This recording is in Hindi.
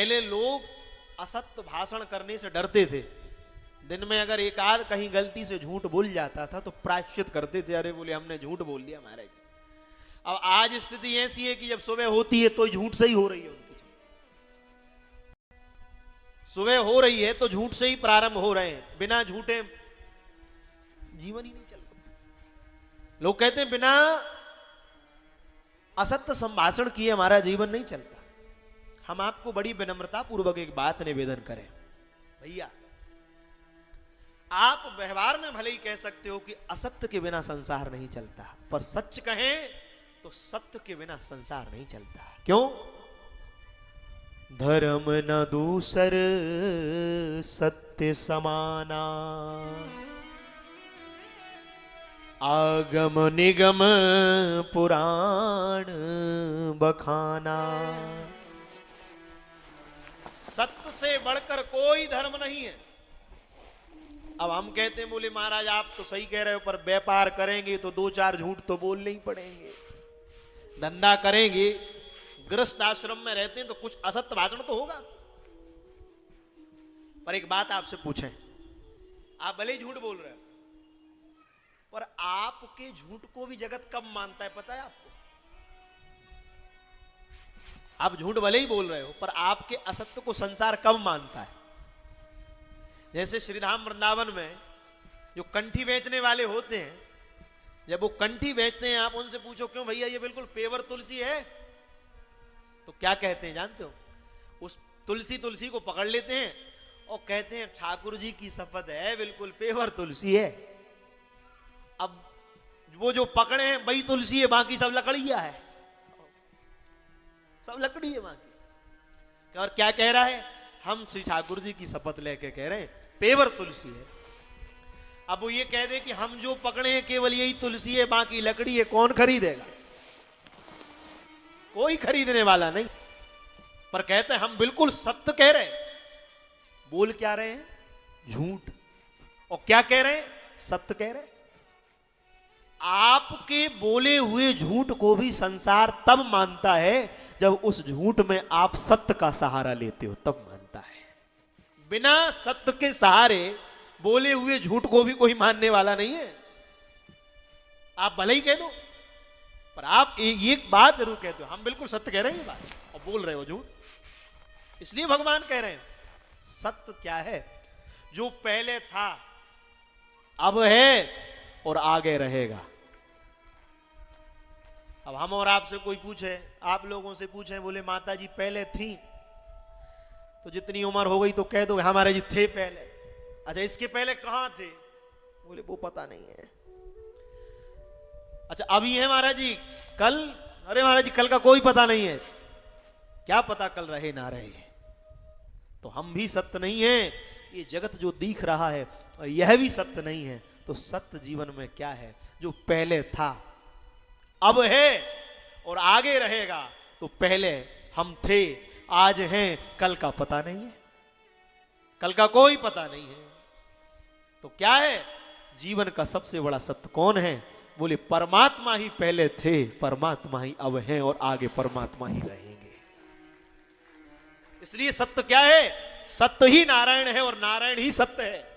पहले लोग असत्य भाषण करने से डरते थे। दिन में अगर एक आध कहीं गलती से झूठ बोल जाता था तो प्रायश्चित करते थे, अरे बोले हमने झूठ बोल दिया महाराज। अब आज स्थिति ऐसी है कि जब सुबह होती है तो झूठ से ही हो रही है उनकी। सुबह हो रही है तो झूठ से ही प्रारंभ हो रहे हैं, बिना झूठे जीवन ही नहीं चलता। लोग कहते हैं बिना असत्य संभाषण किए हमारा जीवन नहीं चलता। हम आपको बड़ी विनम्रता पूर्वक एक बात निवेदन करें, भैया आप व्यवहार में भले ही कह सकते हो कि असत्य के बिना संसार नहीं चलता, पर सच कहें तो सत्य के बिना संसार नहीं चलता। क्यों? धर्म न दूसर सत्य समाना, आगम निगम पुराण बखाना। सत्य से बढ़कर कोई धर्म नहीं है। अब हम कहते हैं बोले महाराज आप तो सही कह रहे हो, पर व्यापार करेंगे तो दो चार झूठ तो बोलने ही पड़ेंगे। धंधा करेंगे, गृहस्थ आश्रम में रहते हैं तो कुछ असत्य भाषण तो होगा। पर एक बात आपसे पूछें, आप भले ही झूठ बोल रहे हो, पर आपके झूठ को भी जगत कब मानता है पता है आपको? आप झूठ भले ही बोल रहे हो, पर आपके असत्य को संसार कब मानता है? जैसे श्रीधाम वृंदावन में जो कंठी बेचने वाले होते हैं, जब वो कंठी बेचते हैं आप उनसे पूछो क्यों भैया ये बिल्कुल पेवर तुलसी है, तो क्या कहते हैं जानते हो? उस तुलसी को पकड़ लेते हैं और कहते हैं ठाकुर जी की शपथ है बिल्कुल पेवर तुलसी है। अब वो जो पकड़े हैं वही तुलसी है, बाकी सब लकड़िया है, सब लकड़ी है बाकी। और क्या कह रहा है? हम श्री ठाकुर जी की शपथ लेके कह रहे हैं पेवर तुलसी है। अब वो ये कह दे कि हम जो पकड़े हैं केवल यही तुलसी है बाकी लकड़ी है, कौन खरीदेगा? कोई खरीदने वाला नहीं। पर कहते हैं हम बिल्कुल सत्य कह रहे हैं। बोल क्या रहे हैं? झूठ। और क्या कह रहे हैं? सत्य कह रहे हैं। आपके बोले हुए झूठ को भी संसार तब मानता है जब उस झूठ में आप सत्य का सहारा लेते हो, तब मानता है। बिना सत्य के सहारे बोले हुए झूठ को भी कोई मानने वाला नहीं है। आप भले ही कह दो, पर आप एक बात जरूर कहते हो, हम बिल्कुल सत्य कह रहे हैं ये बात, और बोल रहे हो झूठ। इसलिए भगवान कह रहे हैं सत्य क्या है? जो पहले था अब है और आगे रहेगा। अब हम और आपसे कोई पूछे, आप लोगों से पूछे बोले माता जी पहले थी, तो जितनी उम्र हो गई तो कह दो हमारे जी थे पहले। अच्छा इसके पहले कहां थे? बोले वो पता नहीं है। अच्छा अभी है महाराज जी, कल? अरे महाराज जी कल का कोई पता नहीं है। क्या पता कल रहे ना रहे? तो हम भी सत्य नहीं है, ये जगत जो दिख रहा है यह भी सत्य नहीं है। तो सत्य जीवन में क्या है? जो पहले था अब है और आगे रहेगा। तो पहले हम थे, आज हैं, कल का पता नहीं है, कल का कोई पता नहीं है। तो क्या है? जीवन का सबसे बड़ा सत्य कौन है? बोले परमात्मा ही पहले थे, परमात्मा ही अब हैं और आगे परमात्मा ही रहेंगे। इसलिए सत्य क्या है? सत्य ही नारायण है और नारायण ही सत्य है।